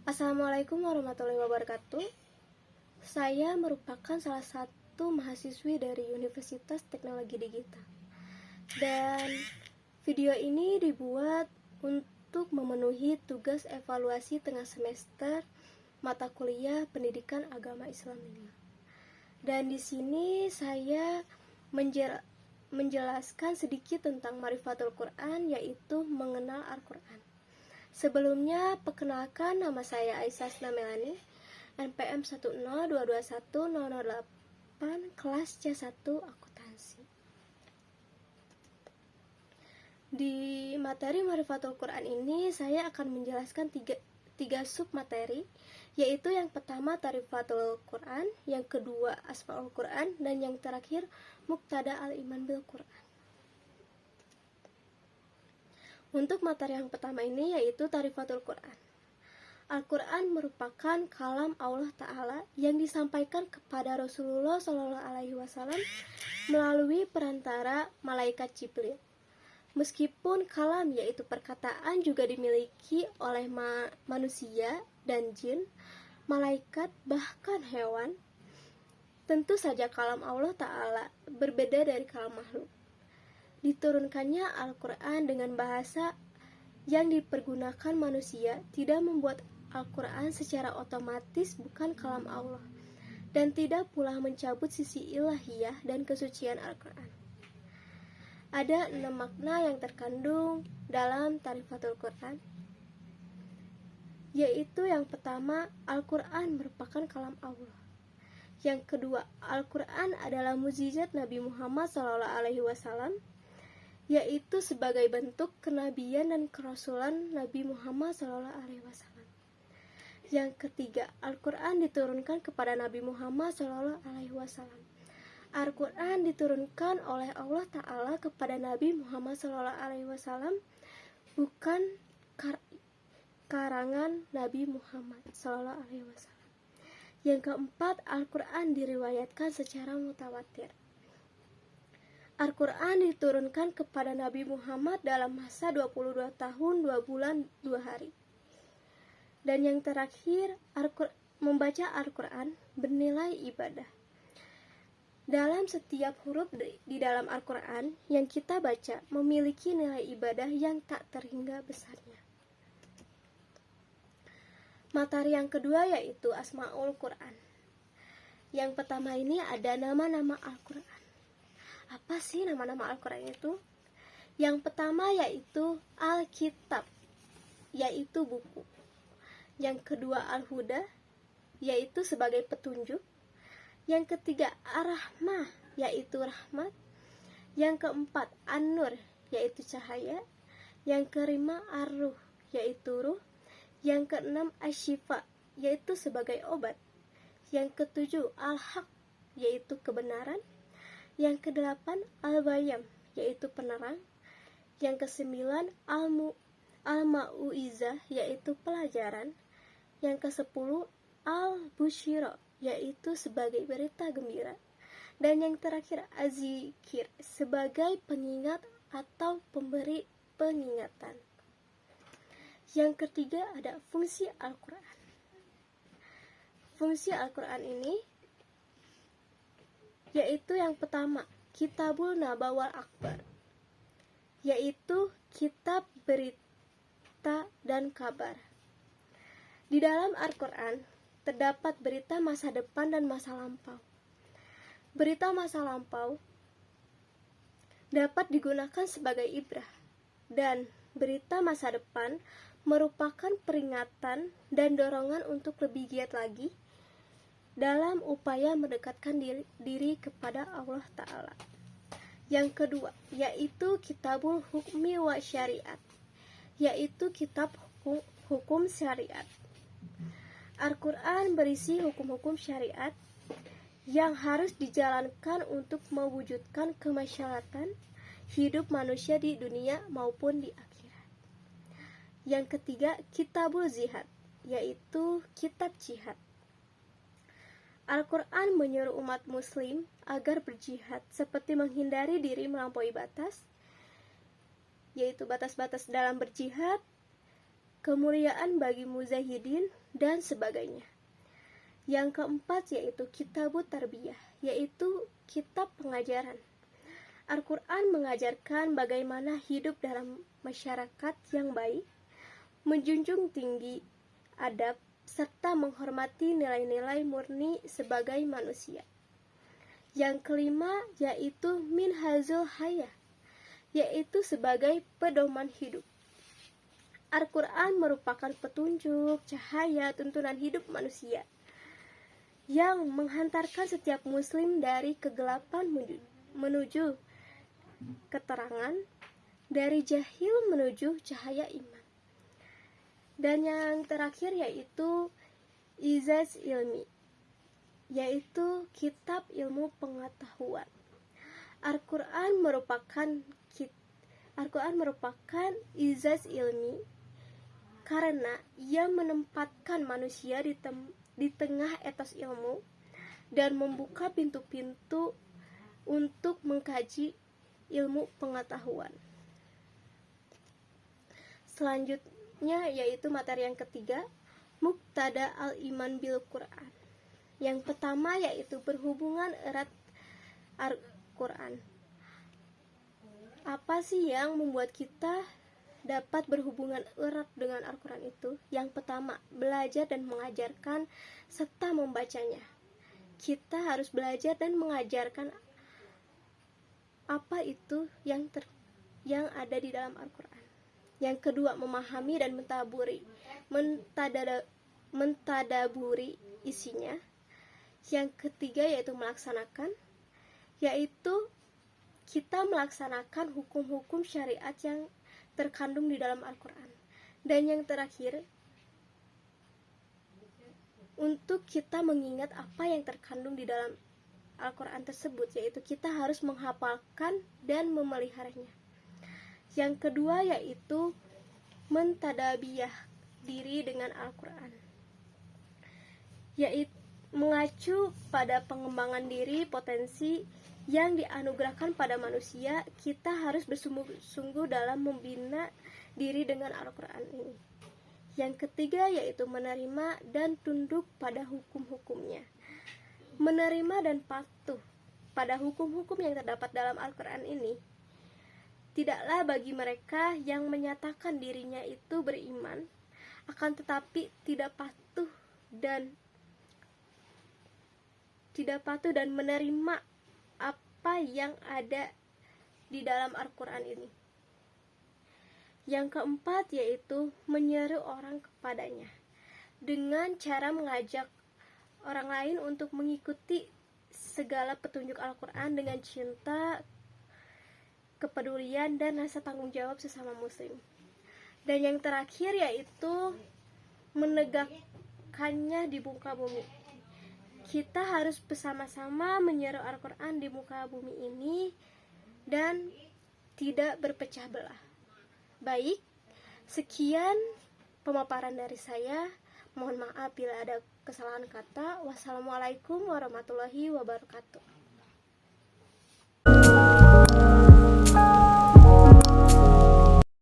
Assalamualaikum warahmatullahi wabarakatuh. Saya merupakan salah satu mahasiswi dari Universitas Teknologi Digital. Dan video ini dibuat untuk memenuhi tugas evaluasi tengah semester mata kuliah Pendidikan Agama Islam 5. Dan di sini saya menjelaskan sedikit tentang Ma'rifatul Quran, yaitu mengenal Al-Quran. Sebelumnya, perkenalkan, nama saya Aisyah Melani, NPM 102210008, kelas C1 Akuntansi. Di materi Ma'rifatul Quran ini, saya akan menjelaskan tiga sub materi, yaitu yang pertama Ta'rifatul Quran, yang kedua Asmaul Quran, dan yang terakhir Muqtada al-Iman bil Quran. Untuk materi yang pertama ini yaitu Ta'rifatul Quran. Al-Quran merupakan kalam Allah Ta'ala yang disampaikan kepada Rasulullah SAW melalui perantara malaikat Jibril. Meskipun kalam yaitu perkataan juga dimiliki oleh manusia dan jin, malaikat, bahkan hewan, tentu saja kalam Allah Ta'ala berbeda dari kalam makhluk. Diturunkannya Al-Quran dengan bahasa yang dipergunakan manusia tidak membuat Al-Quran secara otomatis bukan kalam Allah, dan tidak pula mencabut sisi ilahiyah dan kesucian Al-Quran. Ada 6 makna yang terkandung dalam Ta'rifatul Quran, yaitu yang pertama, Al-Quran merupakan kalam Allah. Yang kedua, Al-Quran adalah mukjizat Nabi Muhammad SAW, yaitu sebagai bentuk kenabian dan kerasulan Nabi Muhammad SAW. Yang ketiga, Al-Quran diturunkan kepada Nabi Muhammad SAW. Al-Quran diturunkan oleh Allah Ta'ala kepada Nabi Muhammad SAW, bukan karangan Nabi Muhammad SAW. Yang keempat, Al-Quran diriwayatkan secara mutawatir. Al-Quran diturunkan kepada Nabi Muhammad dalam masa 22 tahun 2 bulan 2 hari. Dan yang terakhir, membaca Al-Quran bernilai ibadah. Dalam setiap huruf di dalam Al-Quran yang kita baca memiliki nilai ibadah yang tak terhingga besarnya. Materi yang kedua yaitu Asmaul Quran. Yang pertama ini ada nama-nama Al-Quran. Apa sih nama-nama Al-Quran itu? Yang pertama yaitu Al-Kitab, yaitu buku. Yang kedua Al-Huda, yaitu sebagai petunjuk. Yang ketiga Ar-Rahmah, yaitu rahmat. Yang keempat An-Nur, yaitu cahaya. Yang kelima Ar-Ruh, yaitu ruh. Yang keenam Asy-Syifa, yaitu sebagai obat. Yang ketujuh Al-Haq, yaitu kebenaran. Yang kedelapan Al-Bayam, yaitu penerang. Yang kesembilan Al-Mau'izah, yaitu pelajaran. Yang kesepuluh Al-Busyra, yaitu sebagai berita gembira. Dan yang terakhir Az-Zikir, sebagai pengingat atau pemberi pengingatan. Yang ketiga ada fungsi Al-Quran. Fungsi Al-Quran ini yaitu yang pertama, Kitabul Nabawal Akbar, yaitu kitab berita dan kabar. Di dalam Al-Quran terdapat berita masa depan dan masa lampau. Berita masa lampau dapat digunakan sebagai ibrah, dan berita masa depan merupakan peringatan dan dorongan untuk lebih giat lagi dalam upaya mendekatkan diri kepada Allah Ta'ala. Yang kedua, yaitu Kitabul Hukmi wa Syariat, yaitu kitab hukum syariat. Al-Quran berisi hukum-hukum syariat yang harus dijalankan untuk mewujudkan kemaslahatan hidup manusia di dunia maupun di akhirat. Yang ketiga, Kitabul Jihad, yaitu kitab jihad. Al-Quran menyuruh umat muslim agar berjihad seperti menghindari diri melampaui batas, yaitu batas-batas dalam berjihad, kemuliaan bagi mujahidin, dan sebagainya. Yang keempat yaitu Kitabut Tarbiyah, yaitu kitab pengajaran. Al-Quran mengajarkan bagaimana hidup dalam masyarakat yang baik, menjunjung tinggi adab, serta menghormati nilai-nilai murni sebagai manusia. Yang kelima yaitu Minhajul Hayah, yaitu sebagai pedoman hidup. Al-Quran merupakan petunjuk, cahaya, tuntunan hidup manusia yang menghantarkan setiap muslim dari kegelapan menuju keterangan, dari jahil menuju cahaya iman. Dan yang terakhir yaitu Izaz Ilmi, yaitu kitab ilmu pengetahuan. Al-Quran merupakan izaz ilmi karena ia menempatkan manusia di tengah etos ilmu dan membuka pintu-pintu untuk mengkaji ilmu pengetahuan. Selanjutnya yaitu materi yang ketiga, Muqtada al-Iman bil Quran. Yang pertama yaitu berhubungan erat Al-Quran. Apa sih yang membuat kita dapat berhubungan erat dengan Al-Quran itu? Yang pertama, belajar dan mengajarkan serta membacanya. Kita harus belajar dan mengajarkan apa itu yang ada di dalam Al-Quran. Yang kedua, memahami dan mentadaburi isinya. Yang ketiga yaitu melaksanakan, yaitu kita melaksanakan hukum-hukum syariat yang terkandung di dalam Al-Quran. Dan yang terakhir, untuk kita mengingat apa yang terkandung di dalam Al-Quran tersebut, yaitu kita harus menghafalkan dan memeliharanya. Yang kedua yaitu mentadabiyah diri dengan Al-Quran, yaitu mengacu pada pengembangan diri potensi yang dianugerahkan pada manusia. Kita harus bersungguh-sungguh dalam membina diri dengan Al-Quran ini. Yang ketiga yaitu menerima dan tunduk pada hukum-hukumnya. Menerima dan patuh pada hukum-hukum yang terdapat dalam Al-Quran ini tidaklah bagi mereka yang menyatakan dirinya itu beriman, akan tetapi tidak patuh dan menerima apa yang ada di dalam Al-Quran ini. Yang keempat yaitu menyeru orang kepadanya dengan cara mengajak orang lain untuk mengikuti segala petunjuk Al-Quran dengan cinta, kepedulian, dan rasa tanggung jawab sesama muslim. Dan yang terakhir yaitu menegakkannya di muka bumi. Kita harus bersama-sama menyeru Al-Quran di muka bumi ini dan tidak berpecah belah. Baik, sekian pemaparan dari saya. Mohon maaf bila ada kesalahan kata. Wassalamualaikum warahmatullahi wabarakatuh.